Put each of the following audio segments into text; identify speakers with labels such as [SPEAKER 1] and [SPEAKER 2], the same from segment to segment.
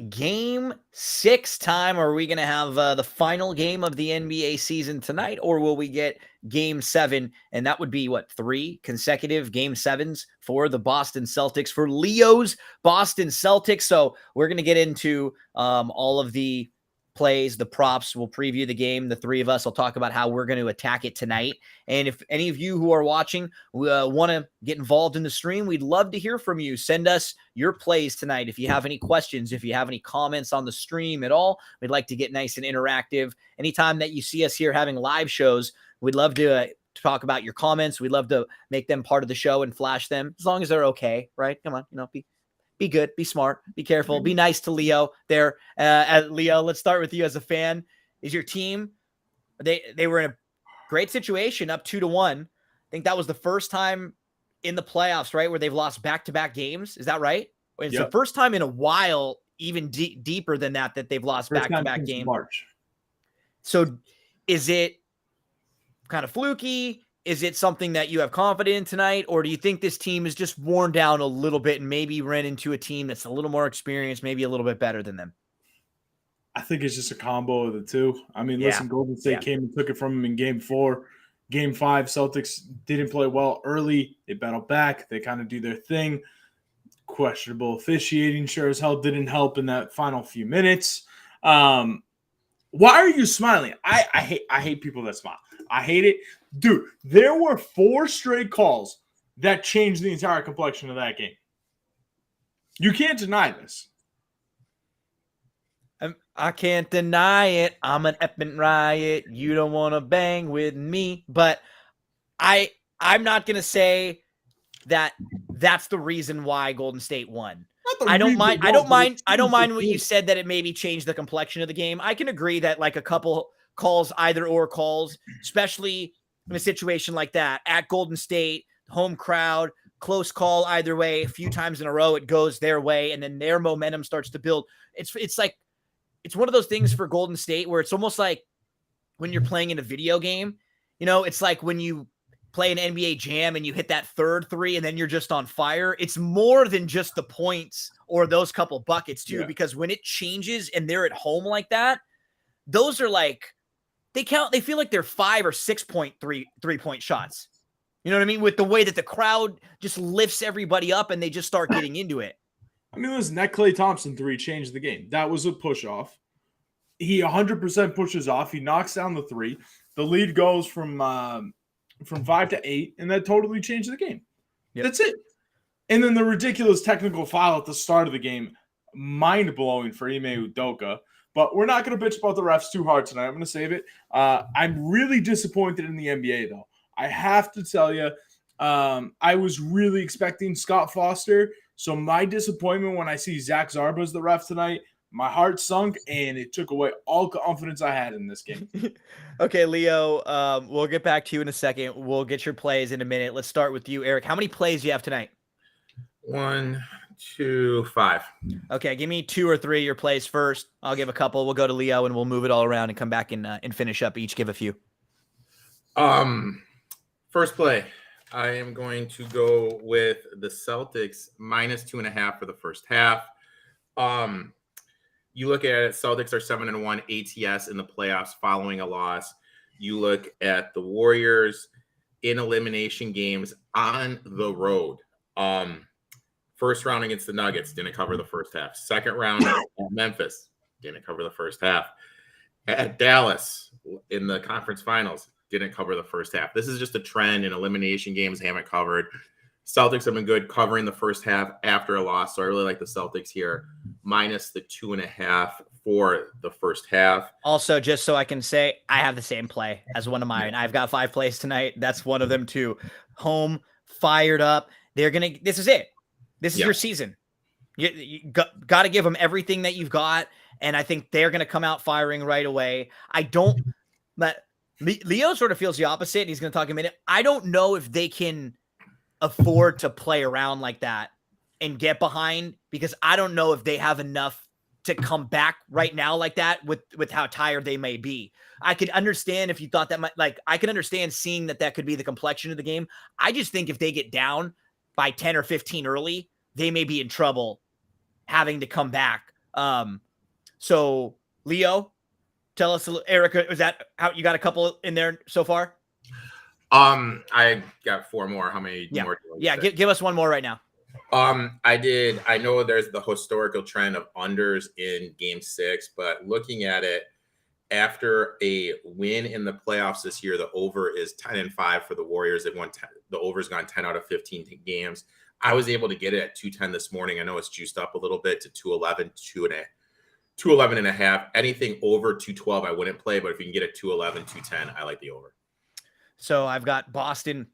[SPEAKER 1] game 6 time? Are we going to have the final game of the NBA season tonight, or will we get game 7? And that would be what, 3 consecutive game 7s for the Boston Celtics, for Leo's Boston Celtics. So we're going to get into all of the plays, the props. We'll preview the game. The three of us will talk about how we're going to attack it tonight. And if any of you who are watching want to get involved in the stream, we'd love to hear from you. Send us your plays tonight. If you have any questions, if you have any comments on the stream at all, we'd like to get nice and interactive. Anytime that you see us here having live shows, we'd love to talk about your comments. We'd love to make them part of the show and flash them, as long as they're okay, right? Come on, be good, be smart, be careful, be nice to Leo there. Leo, let's start with you as a fan. Is your team, they were in a great situation, up 2-1. I think that was the first time in the playoffs, right, where they've lost back-to-back games. Is that right? It's the first time in a while, even deeper than that they've lost back-to-back games.
[SPEAKER 2] March.
[SPEAKER 1] So is it kind of fluky? Is it something that you have confidence in tonight, or do you think this team is just worn down a little bit and maybe ran into a team that's a little more experienced, maybe a little bit better than them?
[SPEAKER 2] I think it's just a combo of the two. I mean, listen, Golden State came and took it from them in game 4. Game 5, Celtics didn't play well early. They battled back. They kind of do their thing. Questionable officiating sure as hell didn't help in that final few minutes. Why are you smiling? I hate people that smile. I hate it. Dude, there were 4 straight calls that changed the entire complexion of that game. You can't deny this.
[SPEAKER 1] I can't deny it. I'm an effing riot. You don't want to bang with me. But I'm not going to say that that's the reason why Golden State won. I don't mind what you said, that it maybe changed the complexion of the game. I can agree that like a couple calls, either or calls, especially in a situation like that at Golden State, home crowd, close call either way, a few times in a row, it goes their way, and then their momentum starts to build. It's like, it's one of those things for Golden State where it's almost like when you're playing in a video game, it's like when you play an NBA Jam and you hit that third 3 and then you're just on fire. It's more than just the points or those couple buckets too, because when it changes and they're at home like that, those are like, they feel like they're 5 or 6 point three-point shots. You know what I mean? With the way that the crowd just lifts everybody up and they just start getting into it.
[SPEAKER 2] I mean, listen, that Klay Thompson 3 changed the game. That was a push-off. He 100% pushes off. He knocks down the 3. The lead goes from 5 to 8, and that totally changed the game. Yep. That's it. And then the ridiculous technical foul at the start of the game, mind-blowing for Ime Udoka. But we're not going to bitch about the refs too hard tonight. I'm going to save it. I'm really disappointed in the NBA, though. I have to tell you, I was really expecting Scott Foster. So my disappointment when I see Zach Zarba as the ref tonight, my heart sunk, and it took away all confidence I had in this game.
[SPEAKER 1] Okay, Leo, we'll get back to you in a second. We'll get your plays in a minute. Let's start with you, Eric. How many plays do you have tonight?
[SPEAKER 3] 1, 2, 5.
[SPEAKER 1] Okay, give me 2 or 3 of your plays first. I'll give a couple. We'll go to Leo, and we'll move it all around and come back and finish up. Each give a few.
[SPEAKER 3] First play, I am going to go with the Celtics minus 2.5 for the first half. You look at it, Celtics are 7-1 ATS in the playoffs following a loss. You look at the Warriors in elimination games on the road. First round against the Nuggets, didn't cover the first half. Second round at Memphis, didn't cover the first half. At Dallas in the conference finals, didn't cover the first half. This is just a trend in elimination games they haven't covered. Celtics have been good covering the first half after a loss, so I really like the Celtics here, minus the 2.5 for the first half.
[SPEAKER 1] Also, just so I can say, I have the same play as one of mine. I've got 5 plays tonight. That's one of them too. Home, fired up. This is it. This is your season. You got to give them everything that you've got, and I think they're going to come out firing right away. Leo sort of feels the opposite, and he's going to talk in a minute. I don't know if they can afford to play around like that and get behind, because I don't know if they have enough to come back right now like that with how tired they may be. I could understand if you thought that I could understand seeing that could be the complexion of the game. I just think if they get down by 10 or 15 early, they may be in trouble having to come back So Leo, tell us, Erica, was that how you got a couple in there so far?
[SPEAKER 3] I got 4 more. How many more?
[SPEAKER 1] Give us one more right now.
[SPEAKER 3] I know there's the historical trend of unders in game 6, but looking at it, after a win in the playoffs this year, the over is 10-5 for the Warriors. They've won 10, the over's gone 10 out of 15 games. I was able to get it at 210 this morning. I know it's juiced up a little bit to 211, 211 and a half. Anything over 212, I wouldn't play, but if you can get it 211, 210, I like the over.
[SPEAKER 1] So I've got Boston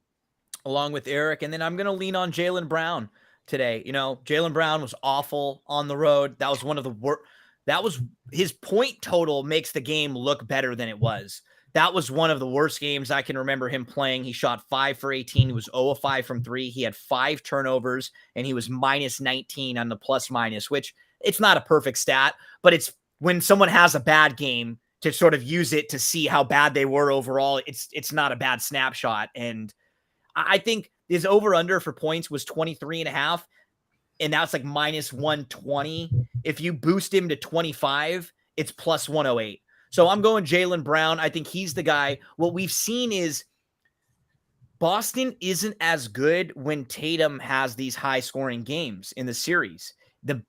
[SPEAKER 1] along with Eric, and then I'm going to lean on Jaylen Brown today. You know, Jaylen Brown was awful on the road. That was one of the worst. That was his point total makes the game look better than it was. That was one of the worst games I can remember him playing. He shot 5 for 18. He was 0 of 5 from 3. He had 5 turnovers, and he was minus 19 on the plus minus, which it's not a perfect stat, but it's when someone has a bad game to sort of use it to see how bad they were overall. It's not a bad snapshot. And I think his over under for points was 23.5. And that's like minus 120. If you boost him to 25, it's plus 108. So I'm going Jaylen Brown. I think he's the guy. What we've seen is Boston isn't as good when Tatum has these high scoring games in the series.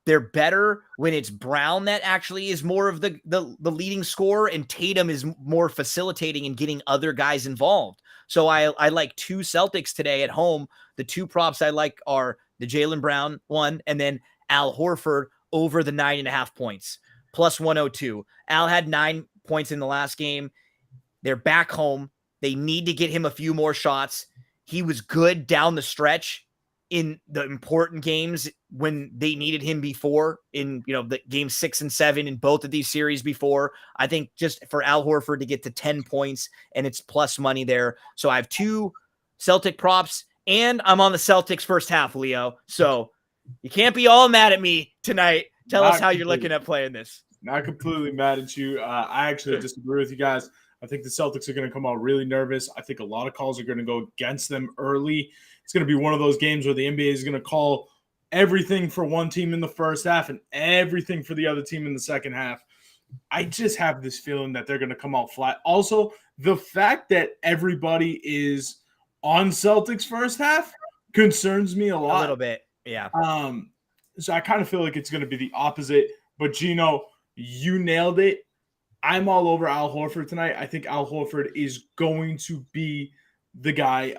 [SPEAKER 1] They're better when it's Brown that actually is more of the leading scorer, and Tatum is more facilitating and getting other guys involved. So I like 2 Celtics today at home. The 2 props I like are the Jaylen Brown one, and then Al Horford over the 9.5 points, plus 102. Al had 9 points in the last game. They're back home. They need to get him a few more shots. He was good down the stretch in the important games when they needed him before, in, you know, the game 6 and 7 in both of these series before. I think just for Al Horford to get to 10 points, and it's plus money there. So I have 2 Celtic props, and I'm on the Celtics first half, Leo. So you can't be all mad at me tonight. Tell us how you're looking at playing this.
[SPEAKER 2] Not completely mad at you. I actually disagree with you guys. I think the Celtics are going to come out really nervous. I think a lot of calls are going to go against them early. It's going to be one of those games where the NBA is going to call everything for one team in the first half and everything for the other team in the second half. I just have this feeling that they're going to come out flat. Also, the fact that everybody is on Celtics first half concerns me a lot.
[SPEAKER 1] A little bit, yeah.
[SPEAKER 2] So I kind of feel like it's going to be the opposite. But Gino, you nailed it. I'm all over Al Horford tonight. I think Al Horford is going to be the guy.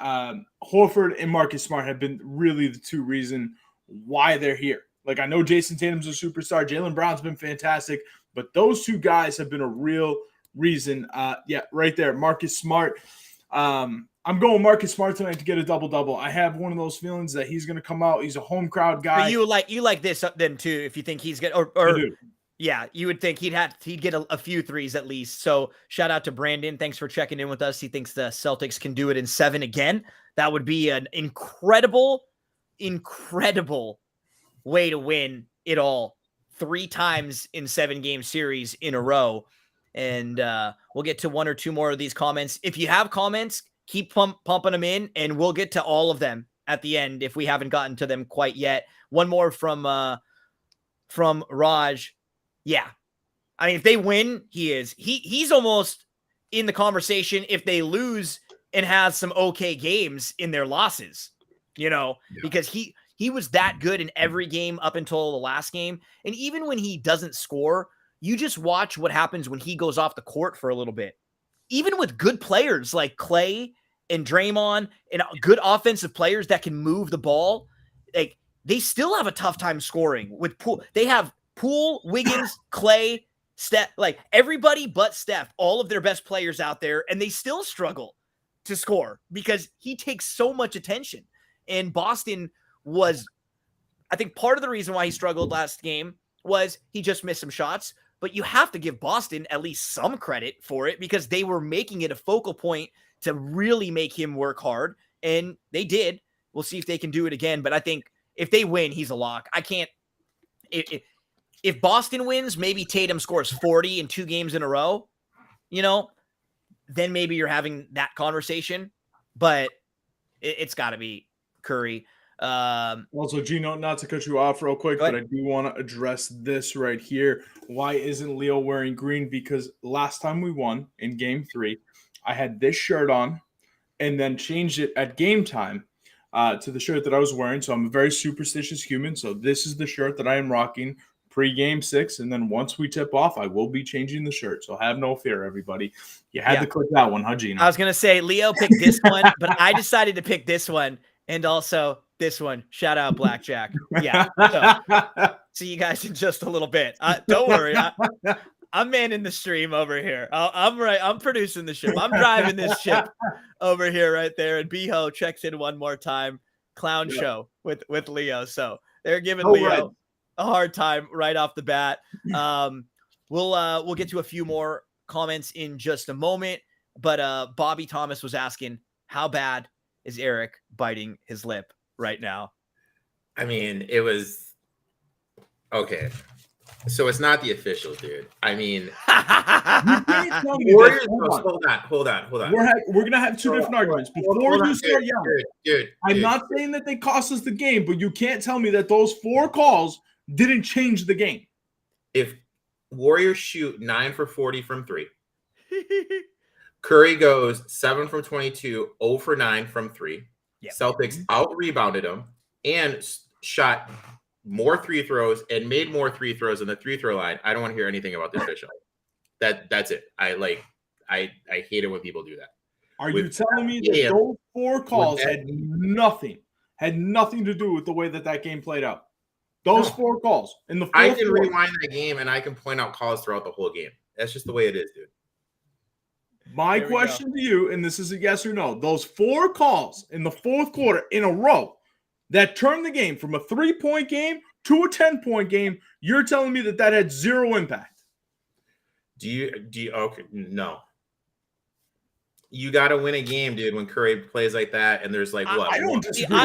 [SPEAKER 2] Horford and Marcus Smart have been really the 2 reasons why they're here. Like, I know Jason Tatum's a superstar. Jaylen Brown's been fantastic. But those 2 guys have been a real reason. Yeah, right there. Marcus Smart. I'm going Marcus Smart tonight to get a double-double. I have one of those feelings that he's going to come out. He's a home crowd guy.
[SPEAKER 1] But you like this then too, if you think he's good, or yeah, you would think he'd get a few threes at least. So shout out to Brandon. Thanks for checking in with us. He thinks the Celtics can do it in 7 again. That would be an incredible way to win it all 3 times in 7-game series in a row. And we'll get to 1 or 2 more of these comments. If you have comments, keep pumping them in, and we'll get to all of them at the end if we haven't gotten to them quite yet. One more from Raj. Yeah. I mean, if they win, he's almost in the conversation if they lose and has some okay games in their losses, you know, because he was that good in every game up until the last game. And even when he doesn't score, you just watch what happens when he goes off the court for a little bit. Even with good players like Clay and Draymond and good offensive players that can move the ball, like, they still have a tough time scoring with Poole. They have Poole, Wiggins, Clay, Steph, like everybody but Steph, all of their best players out there, and they still struggle to score because he takes so much attention. And Boston was, I think, part of the reason why he struggled last game was he just missed some shots. But you have to give Boston at least some credit for it because they were making it a focal point to really make him work hard, and they did. We'll see if they can do it again. But I think if they win, he's a lock. I can't. If Boston wins, maybe Tatum scores 40 in 2 games in a row, you know, then maybe you're having that conversation. But it's got to be Curry.
[SPEAKER 2] Also, Gino, not to cut you off real quick, but I do want to address this right here. Why isn't Leo wearing green? Because last time we won in game 3, I had this shirt on and then changed it at game time to the shirt that I was wearing. So I'm a very superstitious human. So this is the shirt that I am rocking pre-game 6. And then once we tip off, I will be changing the shirt. So have no fear, everybody. You had to click that one, huh, Gino?
[SPEAKER 1] I was going to say Leo picked this one, but I decided to pick this one. And also this one. Shout out Blackjack. Yeah. So, see you guys in just a little bit. Don't worry. I'm manning the stream over here. I'm producing the ship. I'm driving this ship over here right there. And Biho checks in one more time. Clown show with Leo. So they're giving Leo a hard time right off the bat. We'll get to a few more comments in just a moment. But Bobby Thomas was asking, how bad is Eric biting his lip right now?
[SPEAKER 3] I mean, it was okay. So it's not the officials, dude. I mean, Warriors. Hold on.
[SPEAKER 2] We're gonna have two different arguments before you start yelling.
[SPEAKER 3] Dude,
[SPEAKER 2] I'm not saying that they cost us the game, but you can't tell me that those 4 calls didn't change the game.
[SPEAKER 3] If Warriors shoot 9 for 40 from 3, Curry goes 7 from 22, 0 for 9 from 3. Yep. Celtics out-rebounded him and shot more free throws and made more free throws in the 3-throw line. I don't want to hear anything about the official. That's it. I hate it when people do that.
[SPEAKER 2] Are you telling me that those 4 calls had nothing to do with the way that game played out? Those 4 calls in the fourth
[SPEAKER 3] I can rewind the game and I can point out calls throughout the whole game. That's just the way it is, dude.
[SPEAKER 2] My question to you, and this is a yes or no, those 4 calls in the fourth quarter in a row that turned the game from a 3-point game to a 10-point game, you're telling me that had 0 impact?
[SPEAKER 3] Do you okay, no. You got to win a game, dude, when Curry plays like that and there's what?
[SPEAKER 2] I don't disagree.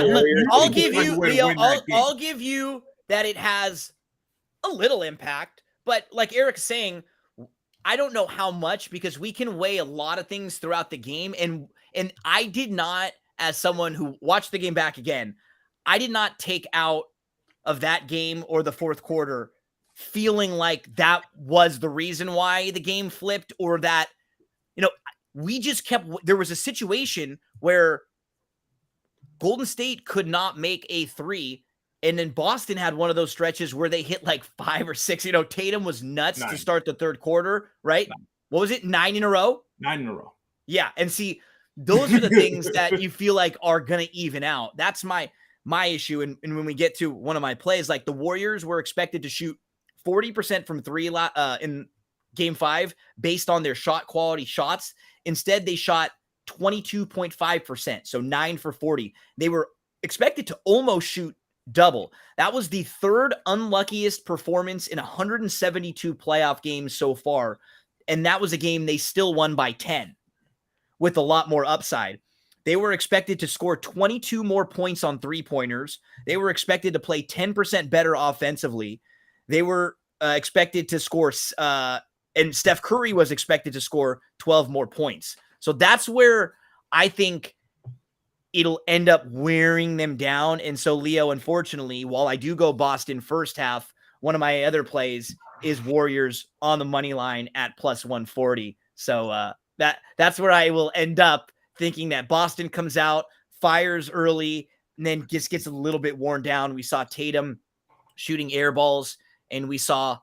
[SPEAKER 1] I'll give you, Leo, I'll give you that it has a little impact, but like Eric's saying, I don't know how much, because we can weigh a lot of things throughout the game. And I did not, as someone who watched the game back again, I did not take out of that game or the fourth quarter feeling like that was the reason why the game flipped, or that, we just there was a situation where Golden State could not make a 3. And then Boston had one of those stretches where they hit 5 or 6. Tatum was nuts
[SPEAKER 2] 9
[SPEAKER 1] to start the third quarter, right? 9. What was it? 9 in a row?
[SPEAKER 2] 9 in a row.
[SPEAKER 1] Yeah. And see, those are the things that you feel like are going to even out. That's my issue. And when we get to one of my plays, the Warriors were expected to shoot 40% from 3 in game 5 based on their shot quality shots. Instead, they shot 22.5%. So 9 for 40. They were expected to almost shoot double. That was the 3rd unluckiest performance in 172 playoff games so far. And that was a game they still won by 10 with a lot more upside. They were expected to score 22 more points on 3-pointers. They were expected to play 10% better offensively. They were expected to score, and Steph Curry was expected to score 12 more points. So that's where I think it'll end up wearing them down. And so, Leo, unfortunately, while I do go Boston first half, one of my other plays is Warriors on the money line at plus 140. So that's where I will end up thinking that Boston comes out, fires early, and then just gets a little bit worn down. We saw Tatum shooting air balls, and we saw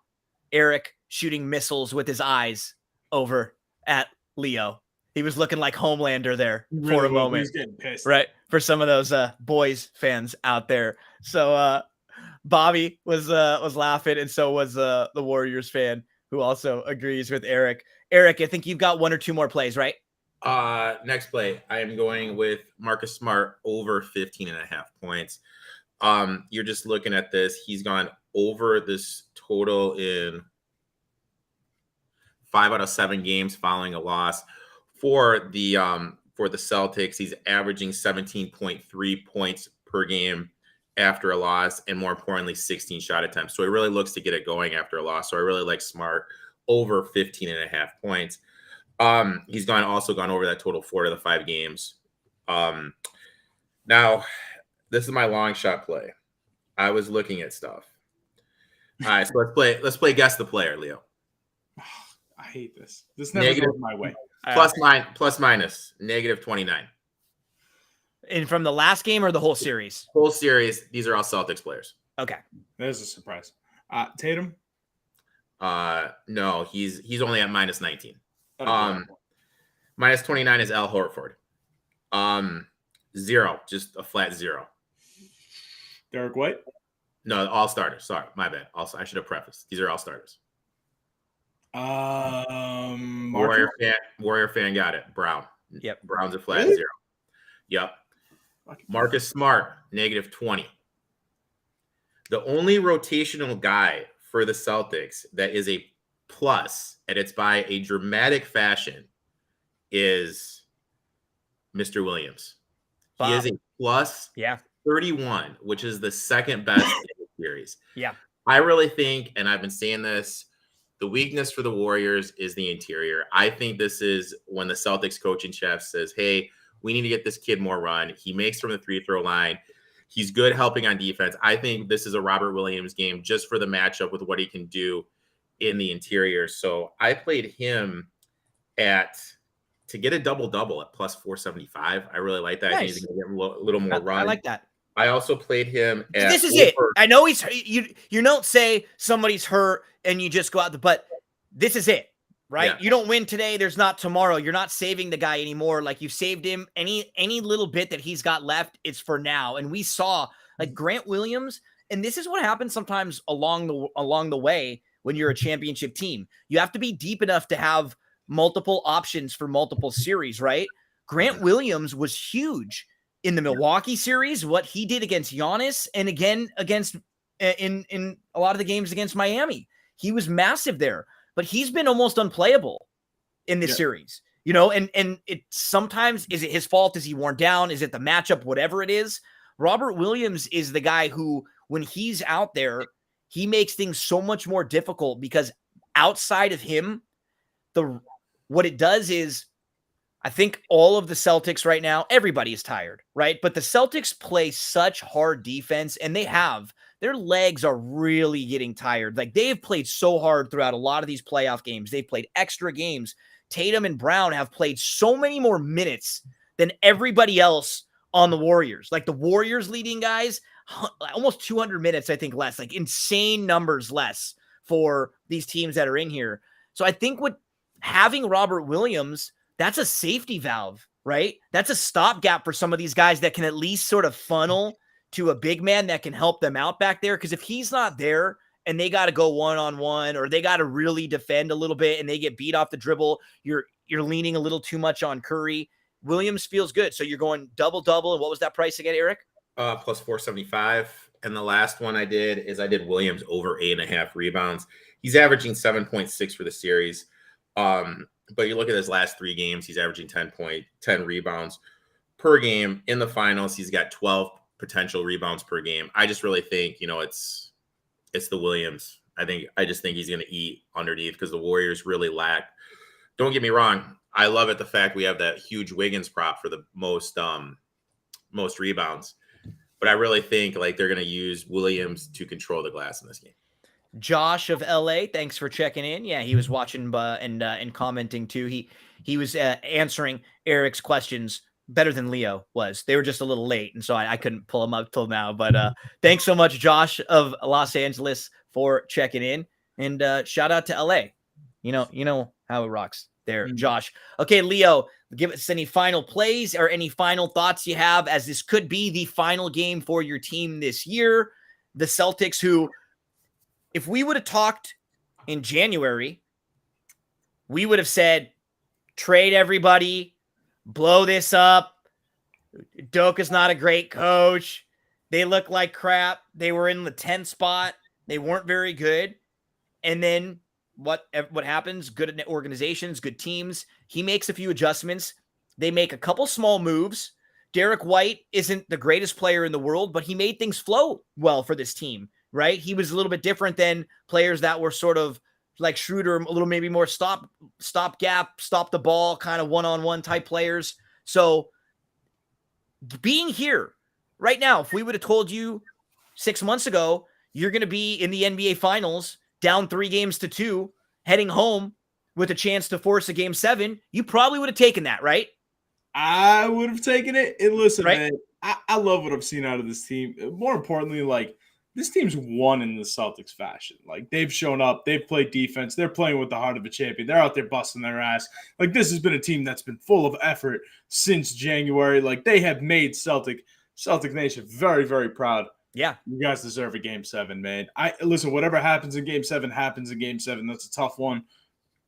[SPEAKER 1] Eric shooting missiles with his eyes over at Leo. He was looking like Homelander there for a moment.
[SPEAKER 2] He's getting pissed.
[SPEAKER 1] Right. For some of those boys fans out there. So Bobby was laughing, and so was the Warriors fan, who also agrees with Eric. Eric, I think you've got 1 or 2 more plays, right?
[SPEAKER 3] Next play, I am going with Marcus Smart over 15.5 points. You're just looking at this. He's gone over this total in 5 out of 7 games following a loss. For the Celtics, he's averaging 17.3 points per game after a loss, and more importantly, 16 shot attempts. So he really looks to get it going after a loss. So I really like Smart over 15.5 points. He's also gone over that total 4 of the 5 games. Now, This is my long shot play. I was looking at stuff. All right, so let's play guess the player, Leo.
[SPEAKER 2] I hate this. This never
[SPEAKER 3] Negative.
[SPEAKER 2] goes my way.
[SPEAKER 3] Plus minus negative 29.
[SPEAKER 1] And from the last game or the whole series?
[SPEAKER 3] Whole series, these are all Celtics players.
[SPEAKER 1] Okay.
[SPEAKER 2] There's a surprise. Tatum?
[SPEAKER 3] No, he's only at minus 19.
[SPEAKER 2] Okay.
[SPEAKER 3] Minus 29 is Al Horford. 0, just a flat 0.
[SPEAKER 2] Derek White?
[SPEAKER 3] No, all starters. Sorry, my bad. Also, I should have prefaced. These are all starters. Warrior fan got it. Brown.
[SPEAKER 1] Yep.
[SPEAKER 3] Brown's a flat
[SPEAKER 2] Really?
[SPEAKER 3] 0. Yep. Marcus Smart, negative 20. The only rotational guy for the Celtics that is a plus, and it's by a dramatic fashion, is Mr. Williams.
[SPEAKER 1] Bob.
[SPEAKER 3] He is a plus
[SPEAKER 1] Yeah.
[SPEAKER 3] 31, which is the second best in the series.
[SPEAKER 1] Yeah.
[SPEAKER 3] I really think, and I've been saying this, the weakness for the Warriors is the interior. I think this is when the Celtics coaching staff says, hey, we need to get this kid more run. He makes from the free throw line. He's good helping on defense. I think this is a Robert Williams game just for the matchup with what he can do in the interior. So I played him to get a double-double at plus 475. I really like that.
[SPEAKER 1] Nice.
[SPEAKER 3] I think he's going to get a little more run.
[SPEAKER 1] I like that.
[SPEAKER 3] I also played him at
[SPEAKER 1] This is it. I know he's you don't say somebody's hurt and you just go out but this is it, right?
[SPEAKER 3] Yeah.
[SPEAKER 1] You don't win today, there's not tomorrow. You're not saving the guy anymore. Like you've saved him. Any little bit that he's got left, it's for now. And we saw like Grant Williams, and this is what happens sometimes along the way when you're a championship team. You have to be deep enough to have multiple options for multiple series, right? Grant Williams was huge in the Milwaukee series, what he did against Giannis, and again against in a lot of the games against Miami. He was massive there, but he's been almost unplayable in this series. You know, and it sometimes, is it his fault? Is he worn down? Is it the matchup? Whatever it is, Robert Williams is the guy who, when he's out there, he makes things so much more difficult because outside of him, what it does is, I think all of the Celtics right now, everybody is tired, right? But the Celtics play such hard defense, and their legs are really getting tired. Like they have played so hard throughout a lot of these playoff games. They've played extra games. Tatum and Brown have played so many more minutes than everybody else on the Warriors. Like the Warriors leading guys, almost 200 minutes, I think, less, like insane numbers less for these teams that are in here. So I think having Robert Williams, that's a safety valve, right? That's a stopgap for some of these guys that can at least sort of funnel to a big man that can help them out back there. Because if he's not there and they got to go one-on-one, or they got to really defend a little bit and they get beat off the dribble, you're leaning a little too much on Curry. Williams feels good. So you're going double-double. And what was that price again, Eric?
[SPEAKER 3] Plus 475. And the last one I did Williams over 8.5 rebounds. He's averaging 7.6 for the series. But you look at his last 3 games, he's averaging 10 rebounds per game. In the finals, he's got 12 potential rebounds per game. I just really think, it's the Williams. I just think he's going to eat underneath because the Warriors really lack. Don't get me wrong. I love it, the fact we have that huge Wiggins prop for the most rebounds. But I really think like they're going to use Williams to control the glass in this game.
[SPEAKER 1] Josh of LA, thanks for checking in. Yeah, he was watching and commenting too. He was answering Eric's questions better than Leo was. They were just a little late, and so I couldn't pull them up till now. But thanks so much, Josh of Los Angeles, for checking in, and shout out to LA. You know how it rocks there, Josh. Okay, Leo, give us any final plays or any final thoughts you have, as this could be the final game for your team this year. The Celtics, who, if we would have talked in January, we would have said, trade everybody, blow this up. Doka's not a great coach. They look like crap. They were in the 10th spot. They weren't very good. And then what happens? Good organizations, good teams. He makes a few adjustments. They make a couple small moves. Derek White isn't the greatest player in the world, but he made things flow well for this team. Right? He was a little bit different than players that were sort of like Schroeder, a little maybe more stop gap, stop the ball, kind of one-on-one type players. So being here, right now, if we would have told you 6 months ago, you're going to be in the NBA Finals, down 3-2, heading home with a chance to force a game 7, you probably would have taken that, right?
[SPEAKER 2] I would have taken it. And listen,
[SPEAKER 1] Right?
[SPEAKER 2] man, I love what I've seen out of this team. More importantly, like, this team's won in the Celtics fashion. Like, they've shown up, they've played defense, they're playing with the heart of a champion. They're out there busting their ass. Like, this has been a team that's been full of effort since January. Like, they have made Celtic Nation very, very proud.
[SPEAKER 1] Yeah.
[SPEAKER 2] You guys deserve a game 7, man. Listen, whatever happens in game 7 happens in game 7. That's a tough one.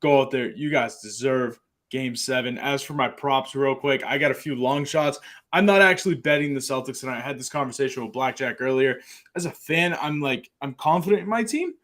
[SPEAKER 2] Go out there. You guys deserve game 7. As for my props, real quick, I got a few long shots. I'm not actually betting the Celtics tonight. I had this conversation with Blackjack earlier. As a fan, I'm confident in my team.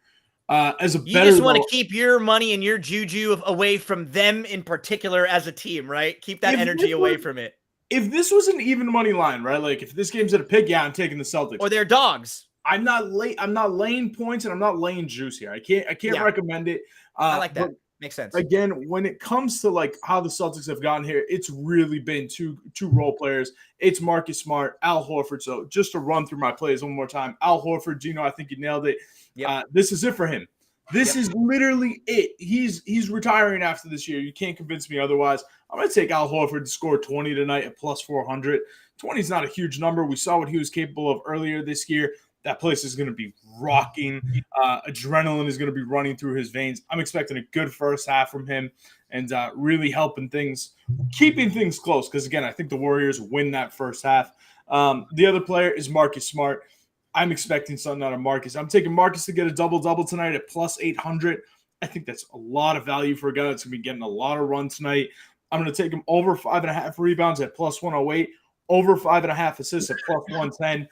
[SPEAKER 2] As a
[SPEAKER 1] You
[SPEAKER 2] better,
[SPEAKER 1] just want to keep your money and your juju away from them in particular as a team, right? Keep that energy away from it.
[SPEAKER 2] If this was an even money line, right? Like, if this game's at a pick, yeah, I'm taking the Celtics.
[SPEAKER 1] Or they're dogs.
[SPEAKER 2] I'm not laying points, and I'm not laying juice here. I can't recommend it.
[SPEAKER 1] I like that. Makes sense.
[SPEAKER 2] Again, when it comes to like how the Celtics have gotten here, it's really been two role players. It's Marcus Smart, Al Horford. So just to run through my plays one more time, Al Horford, Gino, I think you nailed it.
[SPEAKER 1] Yep.
[SPEAKER 2] This is it for him. This is literally it. He's retiring after this year. You can't convince me otherwise. I'm going to take Al Horford to score 20 tonight at plus 400. 20 is not a huge number. We saw what he was capable of earlier this year. That place is going to be rocking. Adrenaline is going to be running through his veins. I'm expecting a good first half from him and really helping things, keeping things close. Because, again, I think the Warriors win that first half. The other player is Marcus Smart. I'm expecting something out of Marcus. I'm taking Marcus to get a double-double tonight at plus 800. I think that's a lot of value for a guy that's going to be getting a lot of run tonight. I'm going to take him over 5.5 rebounds at plus 108, over 5.5 assists at plus 110.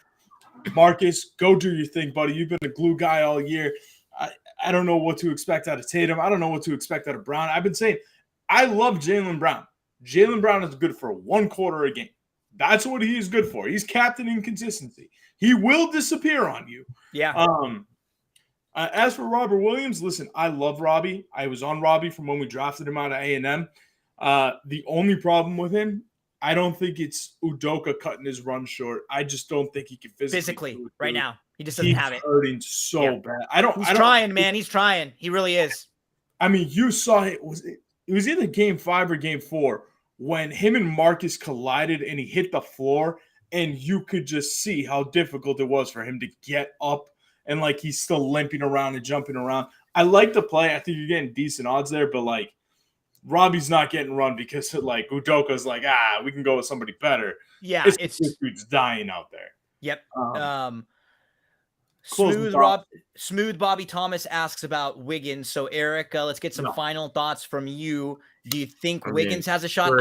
[SPEAKER 2] Marcus, go do your thing, buddy. You've been a glue guy all year. I don't know what to expect out of Tatum. I don't know what to expect out of Brown. I've been saying I love Jaylen Brown. Jaylen Brown is good for 1 quarter a game. That's what he is good for. He's captain in consistency. He will disappear on you.
[SPEAKER 1] Yeah.
[SPEAKER 2] As for Robert Williams, listen, I love Robbie. I was on Robbie from when we drafted him out of A&M. The only problem with him, I don't think it's Udoka cutting his run short. I just don't think he can physically
[SPEAKER 1] right now. He just doesn't have it.
[SPEAKER 2] He's hurting so bad. He's
[SPEAKER 1] trying, man. He's trying. He really is.
[SPEAKER 2] I mean, you saw it. It was either game 5 or game 4 when him and Marcus collided and he hit the floor, and you could just see how difficult it was for him to get up, and like he's still limping around and jumping around. I like the play. I think you're getting decent odds there, but like Robbie's not getting run because like Udoka's like, we can go with somebody better.
[SPEAKER 1] Yeah,
[SPEAKER 2] it's this dude's dying out there.
[SPEAKER 1] Yep.
[SPEAKER 2] Smooth
[SPEAKER 1] Bobby Thomas asks about Wiggins. So Eric, let's get some final thoughts from you. Do you think Wiggins has a shot?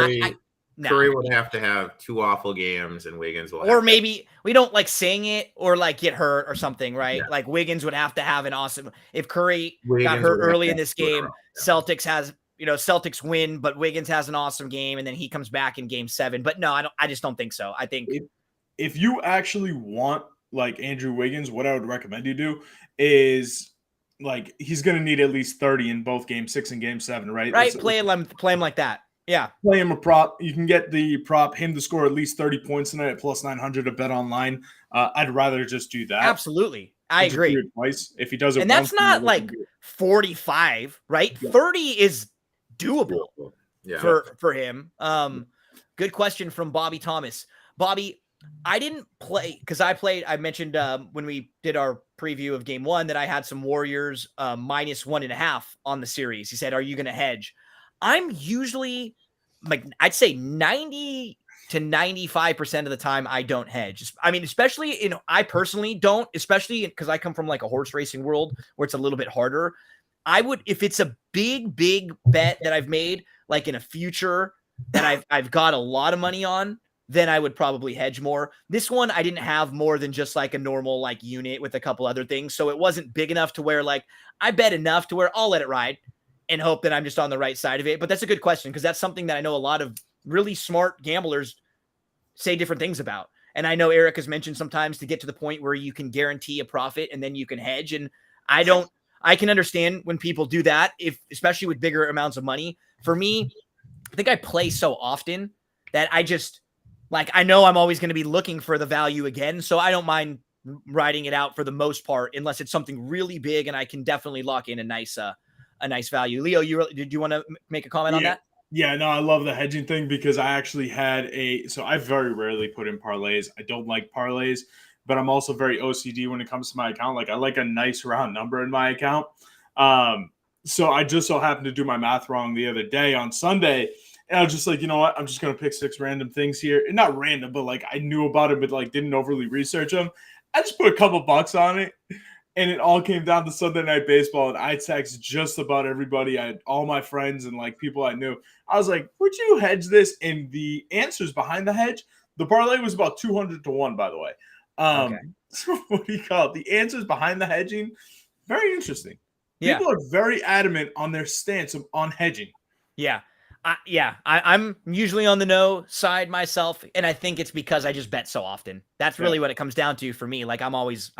[SPEAKER 3] Curry would have to have 2 awful games, and Wiggins will.
[SPEAKER 1] Or maybe we don't like saying it or like get hurt or something, right?
[SPEAKER 3] Yeah.
[SPEAKER 1] Like Wiggins would have to have an awesome. If Curry got hurt early in this game, Celtics win, but Wiggins has an awesome game, and then he comes back in game 7. But no, I just don't think so. I think
[SPEAKER 2] if you actually want like Andrew Wiggins, what I would recommend you do is like he's going to need at least 30 in both game 6 and game 7, right?
[SPEAKER 1] Right. Play him like that. Yeah.
[SPEAKER 2] Play him a prop. You can get the prop, him to score at least 30 points tonight at plus 900 to bet online. I'd rather just do that.
[SPEAKER 1] Absolutely. I agree.
[SPEAKER 2] Twice if he does it.
[SPEAKER 1] And that's not like 45, right? Yeah. 30 is doable for him. Good question from Bobby Thomas. Bobby, I didn't play because I mentioned when we did our preview of game 1 that I had some Warriors minus 1.5 on the series. He said, are you going to hedge? I'm usually like, I'd say 90 to 95% of the time I don't hedge. I mean, especially I personally don't, especially because I come from like a horse racing world where it's a little bit harder. I would, if it's a big bet that I've made, like in a future that I've got a lot of money on, then I would probably hedge more. This one, I didn't have more than just like a normal like unit with a couple other things. So it wasn't big enough to where like I bet enough to where I'll let it ride and hope that I'm just on the right side of it. But that's a good question because that's something that I know a lot of really smart gamblers say different things about. And I know Eric has mentioned sometimes to get to the point where you can guarantee a profit and then you can hedge. And I can understand when people do that, especially with bigger amounts of money. For me, I think I play so often that like I know I'm always going to be looking for the value again, so I don't mind riding it out for the most part, unless it's something really big and I can definitely lock in a nice value. Leo, did you want to make a comment on that?
[SPEAKER 2] Yeah, no, I love the hedging thing because I actually so I very rarely put in parlays. I don't like parlays, but I'm also very OCD when it comes to my account. Like I like a nice round number in my account. So I just so happened to do my math wrong the other day on Sunday. And I was just like, you know what? I'm just going to pick 6 random things here. And not random, but like I knew about it, but like didn't overly research them. I just put a couple bucks on it. And it all came down to Sunday Night Baseball. And I text just about everybody, all my friends and like people I knew. I was like, would you hedge this? And the answers behind the hedge, the parlay was about 200 to 1, by the way.
[SPEAKER 1] Okay.
[SPEAKER 2] So what do you call it? The answers behind the hedging, very interesting.
[SPEAKER 1] Yeah.
[SPEAKER 2] People are very adamant on their stance on hedging.
[SPEAKER 1] Yeah. I'm usually on the no side myself, and I think it's because I just bet so often. That's really what it comes down to for me. Like I'm always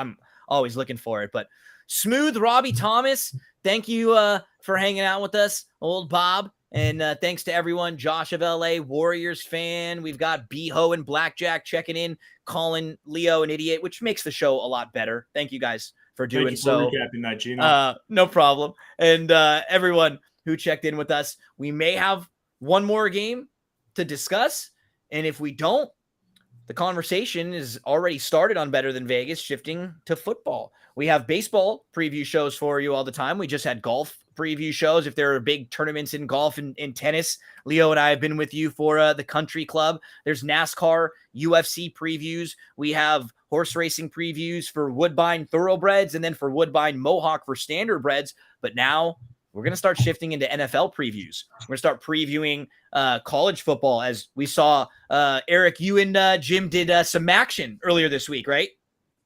[SPEAKER 1] looking for it. But Smooth Robbie Thomas, thank you for hanging out with us, old Bob. And thanks to everyone. Josh of LA, Warriors fan. We've got B-Ho and Blackjack checking in, calling Leo an idiot, which makes the show a lot better. Thank you guys for doing so.
[SPEAKER 2] Recapping that, Gino.
[SPEAKER 1] No problem. And everyone who checked in with us, we may have one more game to discuss. And if we don't, the conversation is already started on Better Than Vegas, shifting to football. We have baseball preview shows for you all the time. We just had golf preview shows. If there are big tournaments in golf and in tennis, Leo and I have been with you for the country club. There's NASCAR, UFC previews. We have horse racing previews for Woodbine Thoroughbreds and then for Woodbine Mohawk for standardbreds. But now we're going to start shifting into NFL previews. We're going to start previewing college football, as we saw. Eric, you and Jim did some action earlier this week, right?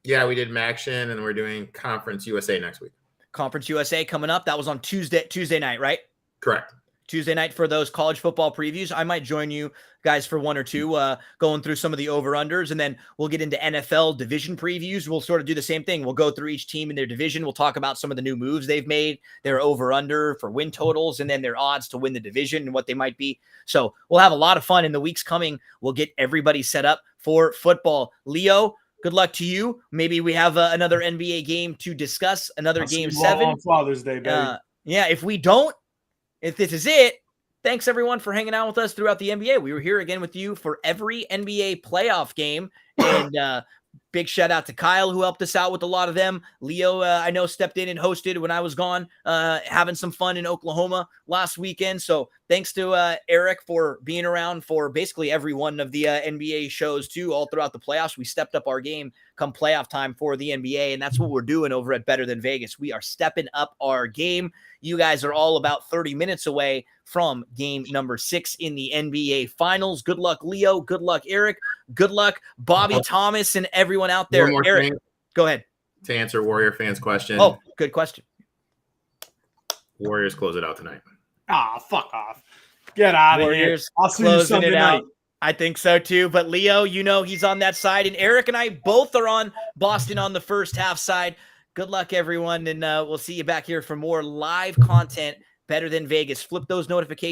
[SPEAKER 3] Yeah, we did Maction, and we're doing Conference USA next week.
[SPEAKER 1] Conference USA coming up. That was on Tuesday night, right?
[SPEAKER 3] Correct.
[SPEAKER 1] Tuesday night for those college football previews. I might join you guys for one or two, going through some of the over-unders, and then we'll get into NFL division previews. We'll sort of do the same thing. We'll go through each team in their division. We'll talk about some of the new moves they've made, their over-under for win totals, and then their odds to win the division and what they might be. So we'll have a lot of fun in the weeks coming. We'll get everybody set up for football. Leo, good luck to you. Maybe we have another NBA game to discuss, another Game 7.
[SPEAKER 2] On Father's Day, baby.
[SPEAKER 1] Yeah, if we don't, if this is it, thanks everyone for hanging out with us throughout the NBA. We were here again with you for every NBA playoff game. And big shout out to Kyle, who helped us out with a lot of them. Leo, I know, stepped in and hosted when I was gone, having some fun in Oklahoma last weekend. So thanks to Eric for being around for basically every one of the NBA shows too, all throughout the playoffs. We stepped up our game come playoff time for the NBA, and that's what we're doing over at Better Than Vegas. We are stepping up our game. You guys are all about 30 minutes away from game number 6 in the NBA Finals. Good luck, Leo. Good luck, Eric. Good luck, Bobby Thomas, and everyone out there. Eric,
[SPEAKER 3] thing,
[SPEAKER 1] go ahead.
[SPEAKER 3] To answer Warrior fans' question.
[SPEAKER 1] Oh, good question.
[SPEAKER 3] Warriors close it out tonight.
[SPEAKER 2] Fuck off. Get out of here. I'll see you Sunday night.
[SPEAKER 1] I think so too. But Leo, you know he's on that side. And Eric and I both are on Boston on the first half side. Good luck, everyone. And we'll see you back here for more live content, Better Than Vegas. Flip those notifications.